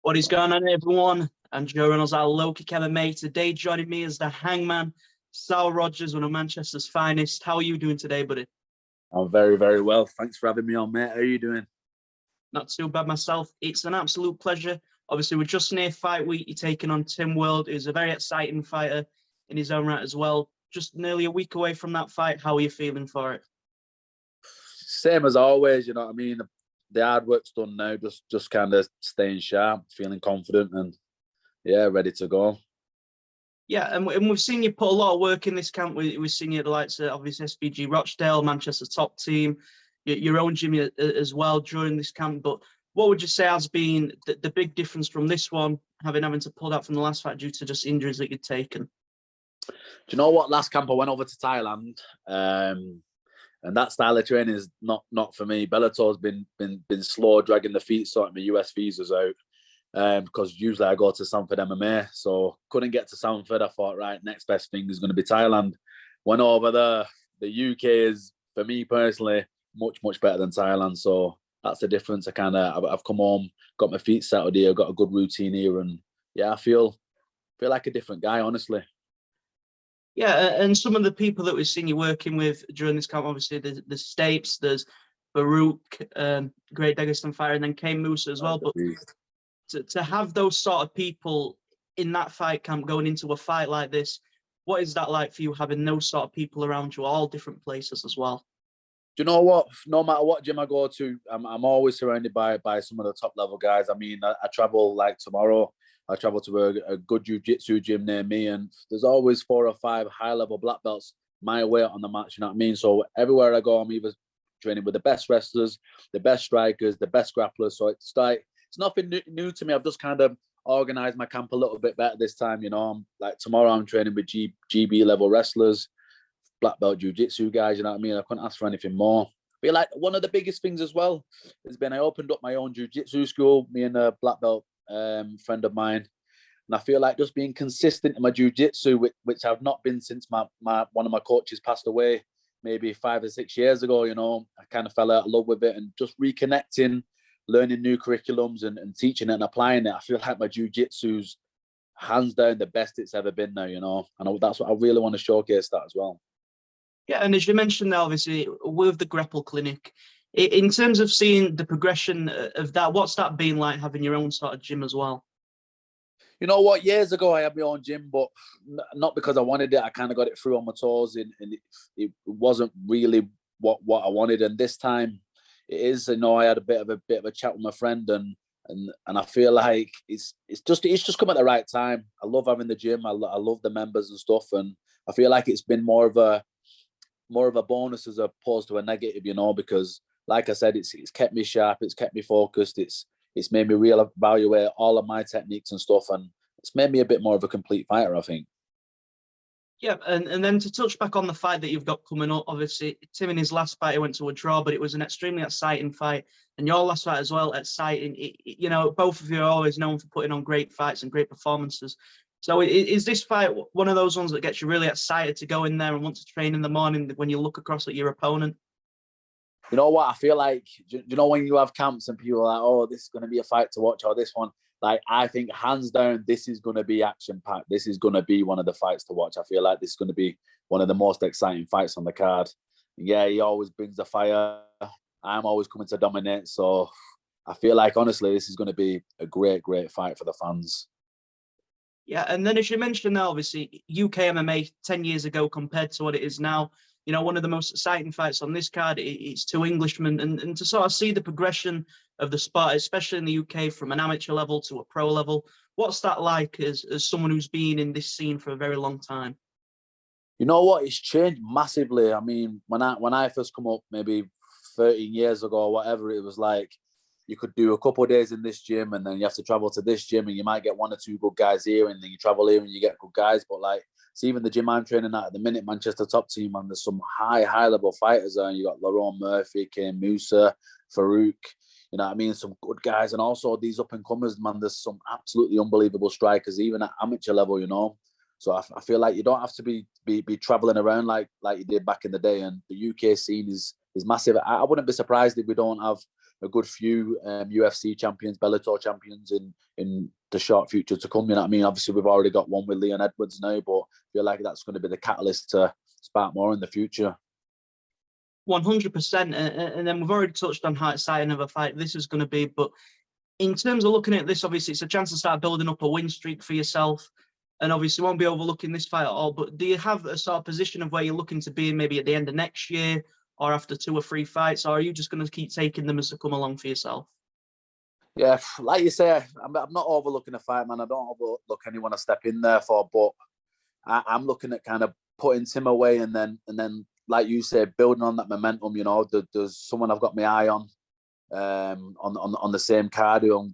What is going on, everyone? I'm Joe Reynolds of LowKickMMA. Today, joining me is the Hangman, Saul Rogers, one of Manchester's finest. How are you doing today, buddy? I'm very, very well. Thanks for having me on, mate. How are you doing? Not too bad myself. It's an absolute pleasure. Obviously, we're just near fight week. You're taking on Tim Wilde, who's a very exciting fighter in his own right as well. Just nearly a week away from that fight. How are you feeling for it? Same as always, you know what I mean? The hard work's done now. Just kind of staying sharp, feeling confident, and yeah, ready to go. Yeah, and we've seen you put a lot of work in this camp. We've seen you at the likes of obviously SBG Rochdale, Manchester top team, your own gym as well during this camp. But what would you say has been the big difference from this one, having to pull out from the last fight due to just injuries that you'd taken? Do you know what? Last camp I went over to Thailand, and that style of training is not for me. Bellator's been slow, dragging the feet, sorting my US visas out. Because usually I go to Sanford MMA, so couldn't get to Sanford. I thought, right, next best thing is going to be Thailand. Went over there. The UK is, for me personally, much better than Thailand. So that's the difference. I've come home, got my feet settled here, got a good routine here, and yeah, I feel like a different guy, honestly. Yeah, and some of the people that we've seen you working with during this camp, obviously the Stapes, there's Baruch, great Dagestan fighter, and then Kane Musa as well. But to have those sort of people in that fight camp going into a fight like this, what is that like for you, having those sort of people around you, all different places as well? Do you know what? No matter what gym I go to, I'm always surrounded by some of the top level guys. I mean, I travel like tomorrow. I travel to a good jiu-jitsu gym near me, and there's always 4 or 5 high-level black belts my way on the mat, you know what I mean? So everywhere I go, I'm either training with the best wrestlers, the best strikers, the best grapplers. So it's like, it's nothing new to me. I've just kind of organized my camp a little bit better this time, you know. Like tomorrow I'm training with GB level wrestlers, black belt jiu-jitsu guys, you know what I mean? I couldn't ask for anything more. But like one of the biggest things as well has been I opened up my own jiu-jitsu school, me and a black belt friend of mine. And I feel like just being consistent in my jiu-jitsu, which I've not been since my one of my coaches passed away maybe 5 or 6 years ago, you know. I kind of fell out of love with it, and just reconnecting, learning new curriculums and teaching it and applying it. I feel like my jiu-jitsu's hands down the best it's ever been now, you know. And that's what I really want to showcase that as well. Yeah, and as you mentioned there, obviously, with the Grapple Clinic, in terms of seeing the progression of that, what's that been like, having your own sort of gym as well? You know what? Years ago, I had my own gym, but not because I wanted it. I kind of got it through on my toes, and it wasn't really what I wanted. And this time, it is. You know, I had a bit of a chat with my friend, and I feel like it's just come at the right time. I love having the gym. I love the members and stuff, and I feel like it's been more of a bonus as opposed to a negative, you know, because like I said, it's kept me sharp, it's kept me focused, it's made me reevaluate all of my techniques and stuff, and it's made me a bit more of a complete fighter, I think. Yeah, and then to touch back on the fight that you've got coming up, obviously, Tim in his last fight, he went to a draw, but it was an extremely exciting fight. And your last fight as well, exciting. You know, both of you are always known for putting on great fights and great performances. So is this fight one of those ones that gets you really excited to go in there and want to train in the morning when you look across at your opponent? You know what? I feel like, you know, when you have camps and people are like, oh, this is going to be a fight to watch, or this one, like, I think hands down, this is going to be action-packed. This is going to be one of the fights to watch. I feel like this is going to be one of the most exciting fights on the card. Yeah, he always brings the fire. I'm always coming to dominate. So I feel like, honestly, this is going to be a great fight for the fans. Yeah, and then as you mentioned now, obviously, UK MMA 10 years ago compared to what it is now, you know, one of the most exciting fights on this card, it's 2 Englishmen, and to sort of see the progression of the sport, especially in the UK, from an amateur level to a pro level, what's that like as someone who's been in this scene for a very long time? You know what? It's changed massively. I mean, when I first come up, maybe 13 years ago or whatever, it was like you could do a couple of days in this gym, and then you have to travel to this gym, and you might get 1 or 2 good guys here, and then you travel here and you get good guys. But like, see, even the gym I'm training at the minute, Manchester top team, and there's some high level fighters there. And you got Laurent Murphy, Kane Musa, Farouk, you know what I mean? Some good guys. And also these up and comers, man, there's some absolutely unbelievable strikers, even at amateur level, you know. So I feel like you don't have to be traveling around like you did back in the day. And the UK scene is massive. I wouldn't be surprised if we don't have a good few UFC champions, Bellator champions in the short future to come. You know what I mean? Obviously, we've already got one with Leon Edwards now, but I feel like that's going to be the catalyst to spark more in the future. 100%. And then we've already touched on how exciting of a fight this is going to be. But in terms of looking at this, obviously, it's a chance to start building up a win streak for yourself. And obviously, won't be overlooking this fight at all. But do you have a sort of position of where you're looking to be maybe at the end of next year or after 2 or 3 fights? Or are you just going to keep taking them as they come along for yourself? Yeah, like you say, I'm not overlooking a fight, man. I don't overlook anyone I step in there for. But I'm looking at kind of putting Tim away and then, like you said, building on that momentum. You know, there's someone I've got my eye on the same card who'll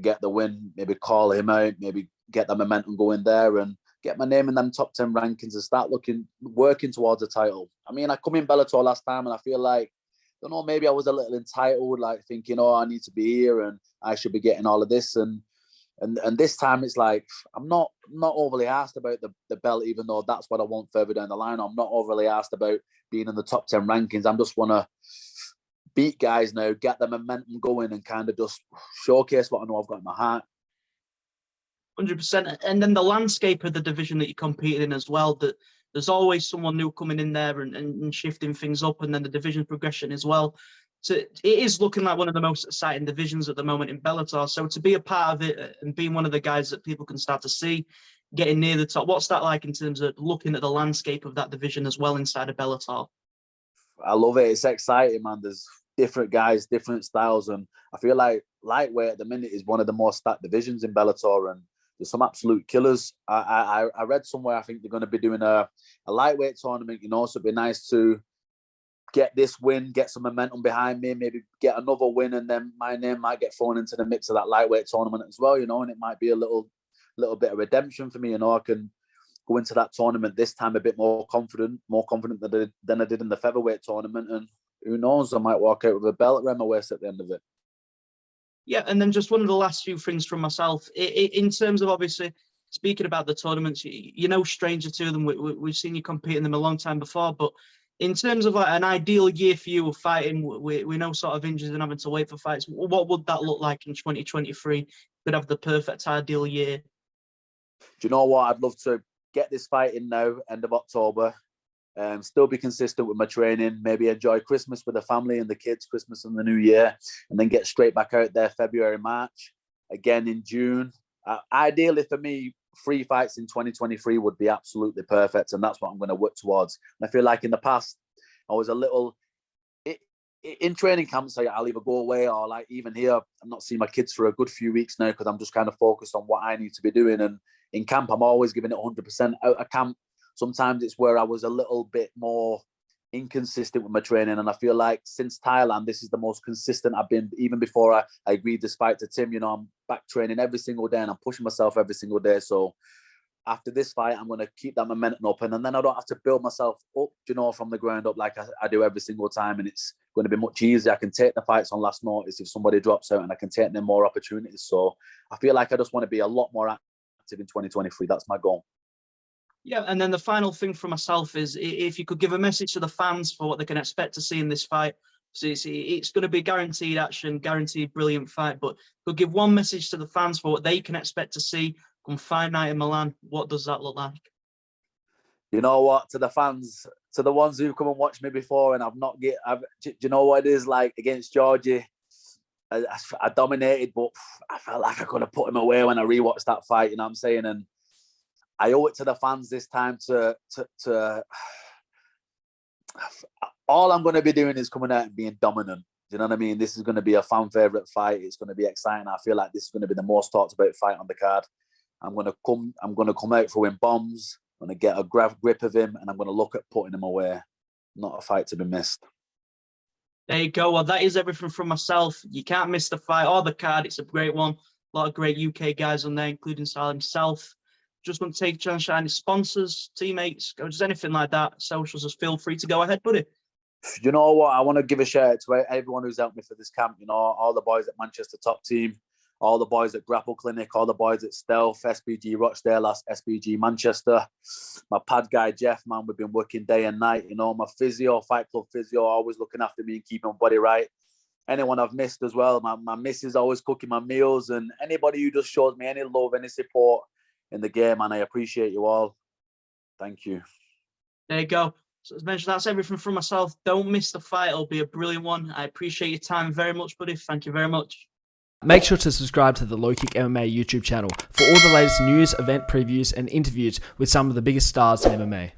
get the win, maybe call him out, maybe get that momentum going there and get my name in them top 10 rankings and start working towards a title. I mean, I come in Bellator last time and I feel like, I don't know, maybe I was a little entitled, like thinking, oh, I need to be here and I should be getting all of this. And this time it's like, I'm not overly asked about the belt, even though that's what I want further down the line. I'm not overly asked about being in the top 10 rankings. I just want to beat guys now, get the momentum going and kind of just showcase what I know I've got in my heart. 100%. And then the landscape of the division that you competed in as well, that there's always someone new coming in there and shifting things up, and then the division progression as well. So it is looking like one of the most exciting divisions at the moment in Bellator. So to be a part of it and being one of the guys that people can start to see getting near the top, what's that like in terms of looking at the landscape of that division as well inside of Bellator? I love it. It's exciting, man. There's different guys, different styles, and I feel like lightweight at the minute is one of the more stacked divisions in Bellator, and there's some absolute killers. I read somewhere I think they're going to be doing a lightweight tournament, you know, so it'd be nice to get this win, get some momentum behind me, maybe get another win, and then my name might get thrown into the mix of that lightweight tournament as well, you know, and it might be a little bit of redemption for me, you know. I can go into that tournament this time a bit more confident than I did in the featherweight tournament, and who knows, I might walk out with a belt around my waist at the end of it. Yeah, and then just one of the last few things from myself, in terms of obviously speaking about the tournaments, you're no stranger to them. We've seen you compete in them a long time before, but in terms of like an ideal year for you of fighting, we know sort of injuries and having to wait for fights. What would that look like in 2023? Could have the perfect ideal year. Do you know what? I'd love to get this fight in now, end of October. Still be consistent with my training, maybe enjoy Christmas with the family and the kids, Christmas and the New Year, and then get straight back out there February, March, again in June. Ideally for me, 3 fights in 2023 would be absolutely perfect, and that's what I'm going to work towards. And I feel like in the past, I was a little... in training camps, I'll either go away or like even here, I'm not seeing my kids for a good few weeks now because I'm just kind of focused on what I need to be doing. And in camp, I'm always giving it 100%. Out of camp, sometimes it's where I was a little bit more inconsistent with my training. And I feel like since Thailand, this is the most consistent I've been. Even before I agreed this fight to Tim, you know, I'm back training every single day and I'm pushing myself every single day. So after this fight, I'm going to keep that momentum up, and then I don't have to build myself up, you know, from the ground up like I do every single time. And it's going to be much easier. I can take the fights on last notice if somebody drops out, and I can take them more opportunities. So I feel like I just want to be a lot more active in 2023. That's my goal. Yeah, and then the final thing for myself is if you could give a message to the fans for what they can expect to see in this fight. So it's going to be guaranteed action, guaranteed brilliant fight, but could give one message to the fans for what they can expect to see come fight night in Milan. What does that look like? You know what? To the fans, to the ones who come and watch me before, and do you know what it is like against Georgie? I dominated, but I felt like I could have put him away when I rewatched that fight. You know what I'm saying? And I owe it to the fans this time to all I'm going to be doing is coming out and being dominant. Do you know what I mean? This is going to be a fan favorite fight. It's going to be exciting. I feel like this is going to be the most talked about fight on the card. I'm going to come out throwing bombs. I'm going to get a grip of him, and I'm going to look at putting him away. Not a fight to be missed. There you go. Well, that is everything from myself. You can't miss the fight or the card. It's a great one. A lot of great UK guys on there, including Saul himself. Just want to take a chance to shine his sponsors, teammates, just anything like that. Socials, just feel free to go ahead, buddy. You know what? I want to give a shout out to everyone who's helped me for this camp. You know, all the boys at Manchester Top Team, all the boys at Grapple Clinic, all the boys at Stealth, SBG Rochdale, SBG Manchester, my pad guy, Jeff, man, we've been working day and night. You know, my physio, Fight Club physio, always looking after me and keeping my body right. anyone I've missed as well. My missus always cooking my meals, and anybody who just shows me any love, any support in the game, and I appreciate you all. Thank you. There you go. So as mentioned, that's everything from myself. Don't miss the fight. It'll be a brilliant one. I appreciate your time very much, buddy. Thank you very much. Make sure to subscribe to the LowKick MMA YouTube channel for all the latest news, event previews, and interviews with some of the biggest stars in MMA.